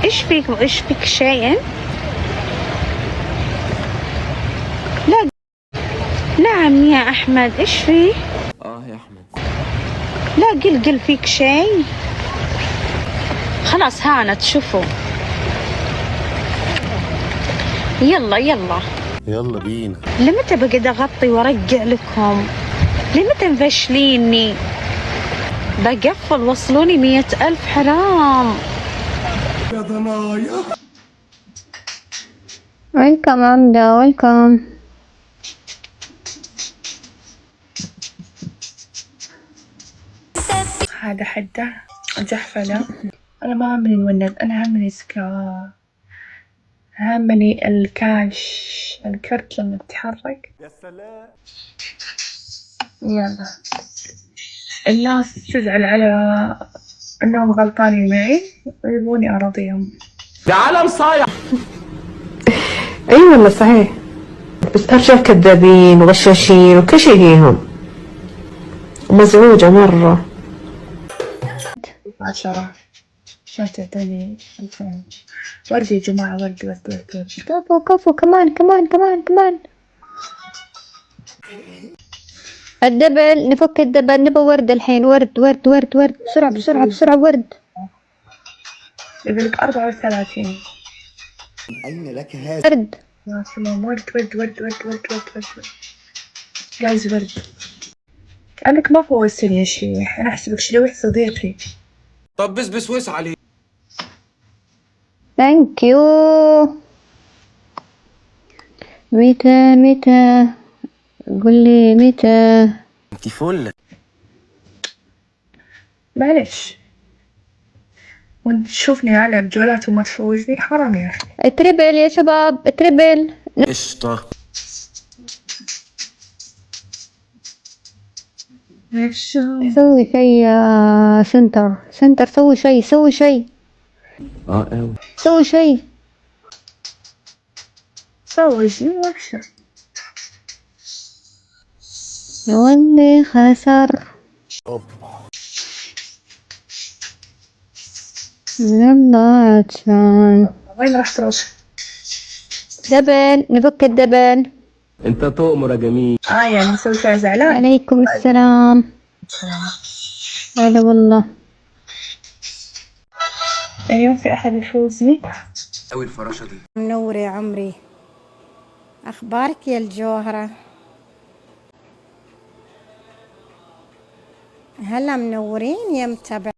ايش فيك وايش فيك شيء؟ لا. نعم يا احمد، ايش فيه؟ يا احمد. لا قل فيك شيء. خلاص هانت، شوفوا. يلا يلا بينا. لمتى بقعد اغطي وارجع لكم؟ لمتى مفشليني؟ بقفل، وصلوني 100,000 حرام. يا ضنايا. ويلكم عمدة، ويلكم. هذا حده جحفلة. أنا ما همني الونت، أنا همني سكراب، همني الكاش، الكرت لما تتحرك. يا سلام. يلا. الناس تزعل على إنهم غلطانين معي ويبوني أراضيهم. ده عالم صايع. اي والله صحيح، بس رجال كذابين وغشاشين وكل شي فيهم، ومزعوجة مرة. 10 عشان تعطيني 2000. ورد يا جماعة، ورد. كفو، كمان. الدبل، نفك الدبل، نبى ورد الحين، ورد بسرعة ورد. يقولك 34. أين لك هذا؟ ورد. يا سلام، ورد. جايز ورد. كأنك ما فوزتني يا شيخ، أنا أحسبك شلوح صديقي. طب بس وسع عليه. ثانك يو. متى قولي متى. انتي فل. معلش، وانت تشوفني ألعب جولات وما تفوزني، حرام يا أخي. التربل يا شباب، التربل. قشطة. سوي شي يا سنتر، سوي شي. اوي. سوي شي. فوزني وأبشر. واللي خسر يلا عطشان. وين رحت روسي؟ دبل، نفك الدبل. انت تؤمر يا جميل. يعني مسوي فيها زعلان. عليكم السلام. هلا والله. يعني ما في أحد يفوزني. اوي الفراشة دي. منور يا عمري، أخبارك يا الجوهرة؟ هلا منورين يا متابعين.